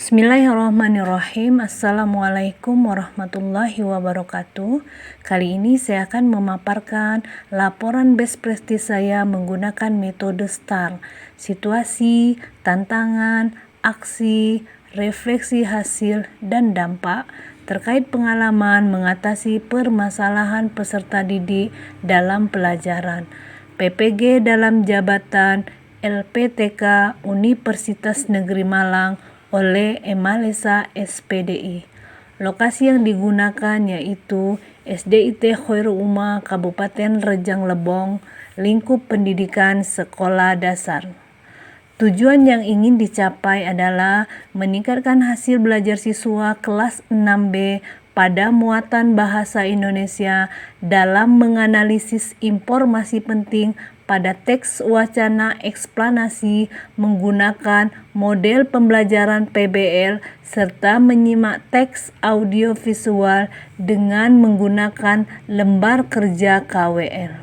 Bismillahirrahmanirrahim. Assalamualaikum warahmatullahi wabarakatuh. Kali ini saya akan memaparkan laporan best practice saya menggunakan metode STAR. Situasi, tantangan, aksi, refleksi hasil, dan dampak terkait pengalaman mengatasi permasalahan peserta didik dalam pelajaran. PPG dalam jabatan LPTK Universitas Negeri Malang oleh Emalesa SPDI. Lokasi yang digunakan yaitu SDIT Khairul Umma Kabupaten Rejang Lebong, lingkup pendidikan sekolah dasar. Tujuan yang ingin dicapai adalah meningkatkan hasil belajar siswa kelas 6B pada muatan bahasa Indonesia dalam menganalisis informasi penting pada teks wacana eksplanasi menggunakan model pembelajaran PBL serta menyimak teks audiovisual dengan menggunakan lembar kerja KWL.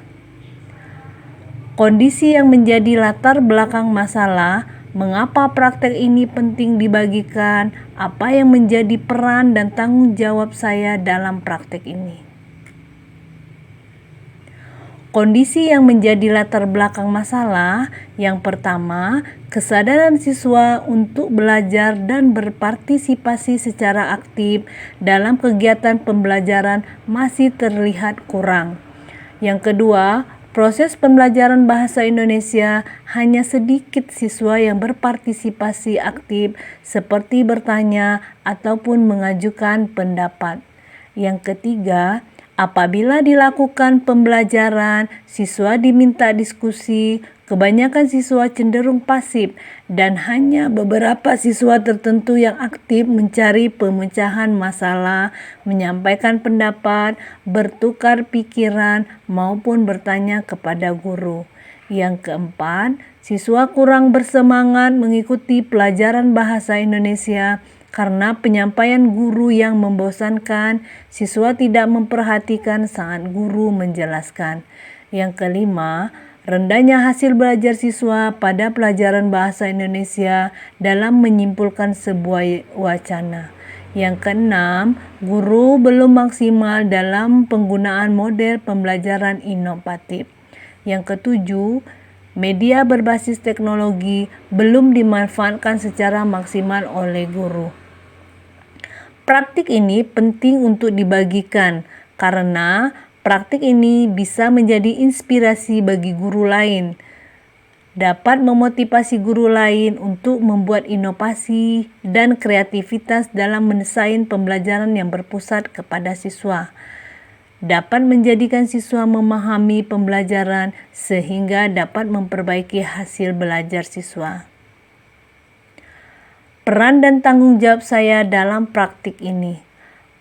Kondisi yang menjadi latar belakang masalah, mengapa praktek ini penting dibagikan, apa yang menjadi peran dan tanggung jawab saya dalam praktek ini. Kondisi yang menjadi latar belakang masalah, yang pertama, kesadaran siswa untuk belajar dan berpartisipasi secara aktif dalam kegiatan pembelajaran masih terlihat kurang. Yang kedua, proses pembelajaran bahasa Indonesia hanya sedikit siswa yang berpartisipasi aktif seperti bertanya ataupun mengajukan pendapat. Yang ketiga, apabila dilakukan pembelajaran, siswa diminta diskusi, kebanyakan siswa cenderung pasif dan hanya beberapa siswa tertentu yang aktif mencari pemecahan masalah, menyampaikan pendapat, bertukar pikiran, maupun bertanya kepada guru. Yang keempat, siswa kurang bersemangat mengikuti pelajaran bahasa Indonesia karena penyampaian guru yang membosankan, siswa tidak memperhatikan saat guru menjelaskan. Yang kelima, rendahnya hasil belajar siswa pada pelajaran bahasa Indonesia dalam menyimpulkan sebuah wacana. Yang keenam, guru belum maksimal dalam penggunaan model pembelajaran inovatif. Yang ketujuh, media berbasis teknologi belum dimanfaatkan secara maksimal oleh guru. Praktik ini penting untuk dibagikan karena praktik ini bisa menjadi inspirasi bagi guru lain, dapat memotivasi guru lain untuk membuat inovasi dan kreativitas dalam mendesain pembelajaran yang berpusat kepada siswa, dapat menjadikan siswa memahami pembelajaran sehingga dapat memperbaiki hasil belajar siswa. Peran dan tanggung jawab saya dalam praktik ini.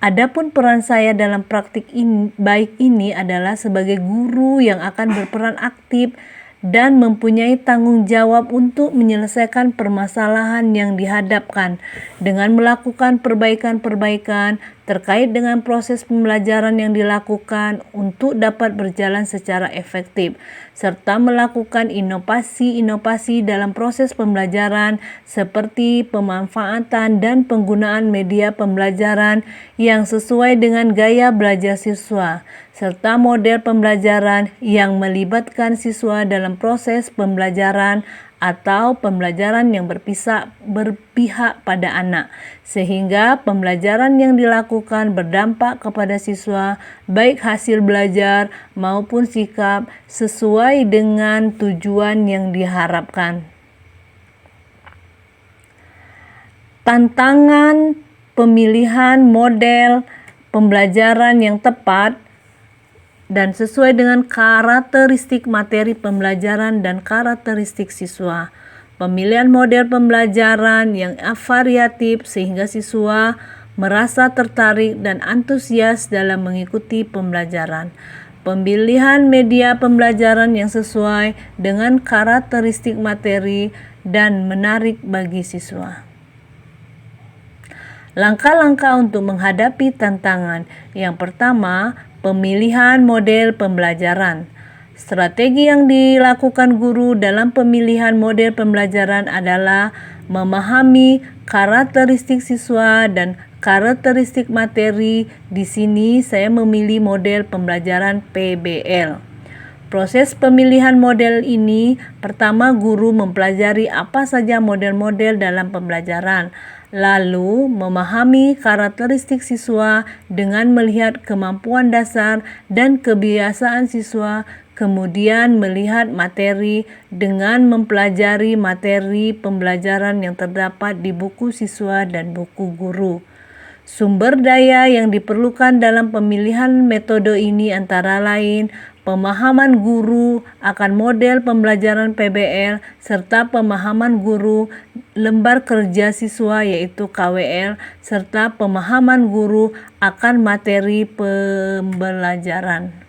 Adapun peran saya dalam praktik baik ini adalah sebagai guru yang akan berperan aktif dan mempunyai tanggung jawab untuk menyelesaikan permasalahan yang dihadapkan dengan melakukan perbaikan-perbaikan terkait dengan proses pembelajaran yang dilakukan untuk dapat berjalan secara efektif, serta melakukan inovasi-inovasi dalam proses pembelajaran seperti pemanfaatan dan penggunaan media pembelajaran yang sesuai dengan gaya belajar siswa, serta model pembelajaran yang melibatkan siswa dalam proses pembelajaran atau pembelajaran yang berpihak pada anak, sehingga pembelajaran yang dilakukan berdampak kepada siswa, baik hasil belajar maupun sikap sesuai dengan tujuan yang diharapkan. Tantangan pemilihan model pembelajaran yang tepat dan sesuai dengan karakteristik materi pembelajaran dan karakteristik siswa. Pemilihan model pembelajaran yang variatif sehingga siswa merasa tertarik dan antusias dalam mengikuti pembelajaran. Pemilihan media pembelajaran yang sesuai dengan karakteristik materi dan menarik bagi siswa. Langkah-langkah untuk menghadapi tantangan. Yang pertama, pemilihan model pembelajaran. Strategi yang dilakukan guru dalam pemilihan model pembelajaran adalah memahami karakteristik siswa dan karakteristik materi. Di sini saya memilih model pembelajaran PBL. Proses pemilihan model ini, pertama guru mempelajari apa saja model-model dalam pembelajaran, lalu memahami karakteristik siswa dengan melihat kemampuan dasar dan kebiasaan siswa, kemudian melihat materi dengan mempelajari materi pembelajaran yang terdapat di buku siswa dan buku guru. Sumber daya yang diperlukan dalam pemilihan metode ini antara lain pemahaman guru akan model pembelajaran PBL serta pemahaman guru lembar kerja siswa yaitu KWL serta pemahaman guru akan materi pembelajaran.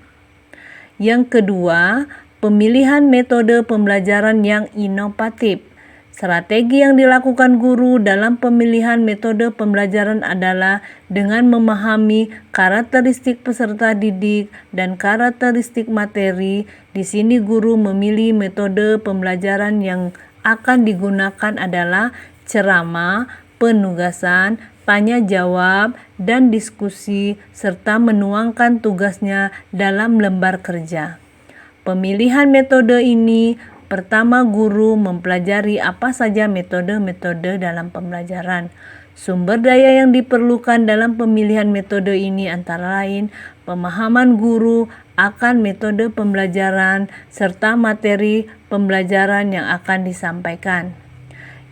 Yang kedua, pemilihan metode pembelajaran yang inovatif. Strategi yang dilakukan guru dalam pemilihan metode pembelajaran adalah dengan memahami karakteristik peserta didik dan karakteristik materi. Di sini guru memilih metode pembelajaran yang akan digunakan adalah ceramah, penugasan, tanya jawab, dan diskusi, serta menuangkan tugasnya dalam lembar kerja. Pemilihan metode ini pertama, guru mempelajari apa saja metode-metode dalam pembelajaran. Sumber daya yang diperlukan dalam pemilihan metode ini antara lain pemahaman guru akan metode pembelajaran serta materi pembelajaran yang akan disampaikan.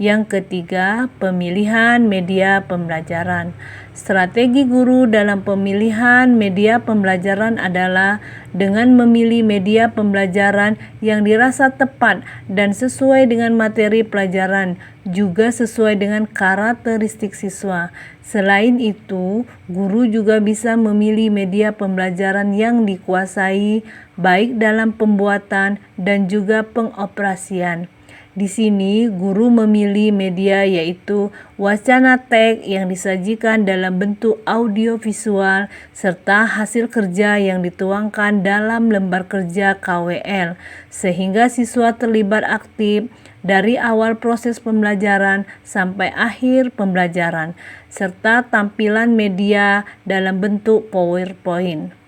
Yang ketiga, pemilihan media pembelajaran. Strategi guru dalam pemilihan media pembelajaran adalah dengan memilih media pembelajaran yang dirasa tepat dan sesuai dengan materi pelajaran, juga sesuai dengan karakteristik siswa. Selain itu, guru juga bisa memilih media pembelajaran yang dikuasai, baik dalam pembuatan dan juga pengoperasian. Di sini, guru memilih media yaitu wacana teks yang disajikan dalam bentuk audio visual serta hasil kerja yang dituangkan dalam lembar kerja KWL, sehingga siswa terlibat aktif dari awal proses pembelajaran sampai akhir pembelajaran, serta tampilan media dalam bentuk PowerPoint.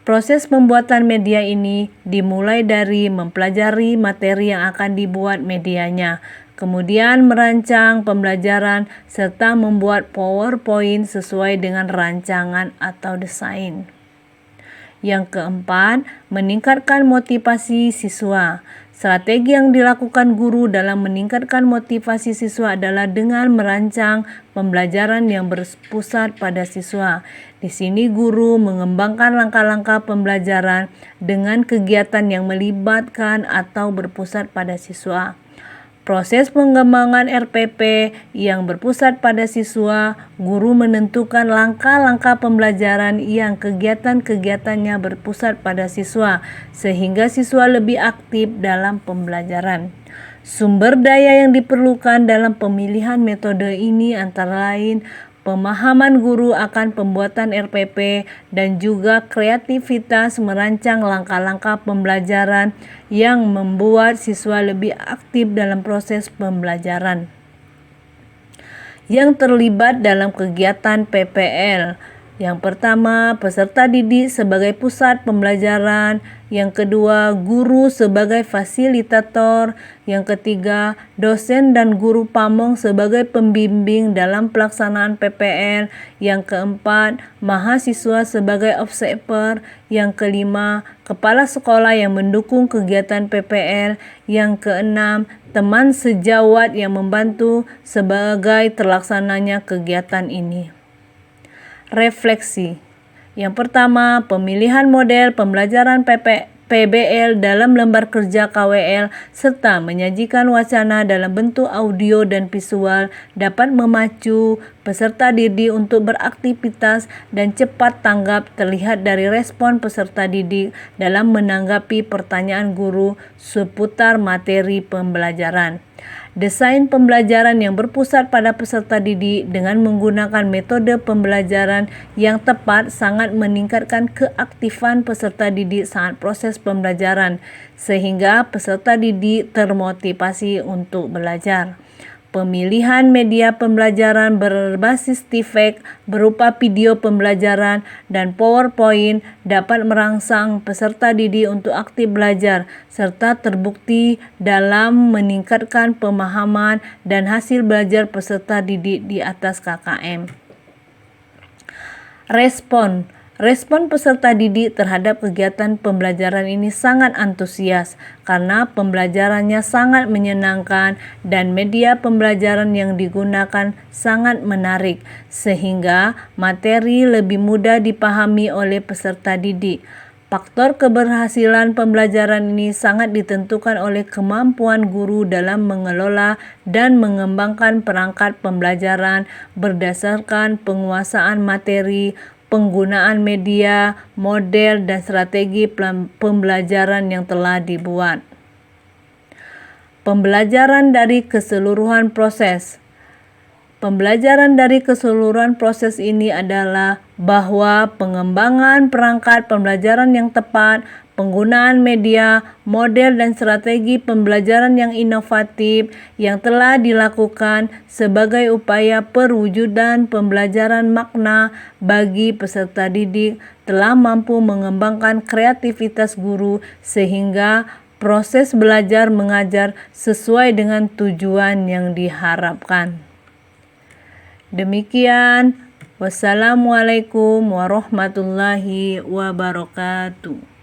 Proses pembuatan media ini dimulai dari mempelajari materi yang akan dibuat medianya, kemudian merancang pembelajaran serta membuat PowerPoint sesuai dengan rancangan atau desain. Yang keempat, meningkatkan motivasi siswa. Strategi yang dilakukan guru dalam meningkatkan motivasi siswa adalah dengan merancang pembelajaran yang berpusat pada siswa. Di sini guru mengembangkan langkah-langkah pembelajaran dengan kegiatan yang melibatkan atau berpusat pada siswa. Proses pengembangan RPP yang berpusat pada siswa, guru menentukan langkah-langkah pembelajaran yang kegiatan-kegiatannya berpusat pada siswa, sehingga siswa lebih aktif dalam pembelajaran. Sumber daya yang diperlukan dalam pemilihan metode ini antara lain pemahaman guru akan pembuatan RPP dan juga kreativitas merancang langkah-langkah pembelajaran yang membuat siswa lebih aktif dalam proses pembelajaran. Yang terlibat dalam kegiatan PPL. Yang pertama, peserta didik sebagai pusat pembelajaran. Yang kedua, guru sebagai fasilitator. Yang ketiga, dosen dan guru pamong sebagai pembimbing dalam pelaksanaan PPL. Yang keempat, mahasiswa sebagai observer. Yang kelima, kepala sekolah yang mendukung kegiatan PPL. Yang keenam, teman sejawat yang membantu sebagai terlaksananya kegiatan ini. Refleksi. Yang pertama, pemilihan model pembelajaran PBL dalam lembar kerja KWL serta menyajikan wacana dalam bentuk audio dan visual dapat memacu peserta didik untuk beraktivitas dan cepat tanggap terlihat dari respon peserta didik dalam menanggapi pertanyaan guru seputar materi pembelajaran. Desain pembelajaran yang berpusat pada peserta didik dengan menggunakan metode pembelajaran yang tepat sangat meningkatkan keaktifan peserta didik saat proses pembelajaran, sehingga peserta didik termotivasi untuk belajar. Pemilihan media pembelajaran berbasis TIFAK berupa video pembelajaran dan PowerPoint dapat merangsang peserta didik untuk aktif belajar serta terbukti dalam meningkatkan pemahaman dan hasil belajar peserta didik di atas KKM. Respon peserta didik terhadap kegiatan pembelajaran ini sangat antusias karena pembelajarannya sangat menyenangkan dan media pembelajaran yang digunakan sangat menarik sehingga materi lebih mudah dipahami oleh peserta didik. Faktor keberhasilan pembelajaran ini sangat ditentukan oleh kemampuan guru dalam mengelola dan mengembangkan perangkat pembelajaran berdasarkan penguasaan materi, penggunaan media, model, dan strategi pembelajaran yang telah dibuat. Pembelajaran dari keseluruhan proses. Pembelajaran dari keseluruhan proses ini adalah bahwa pengembangan perangkat pembelajaran yang tepat, penggunaan media, model, dan strategi pembelajaran yang inovatif yang telah dilakukan sebagai upaya perwujudan pembelajaran makna bagi peserta didik telah mampu mengembangkan kreativitas guru sehingga proses belajar mengajar sesuai dengan tujuan yang diharapkan. Demikian, wassalamualaikum warahmatullahi wabarakatuh.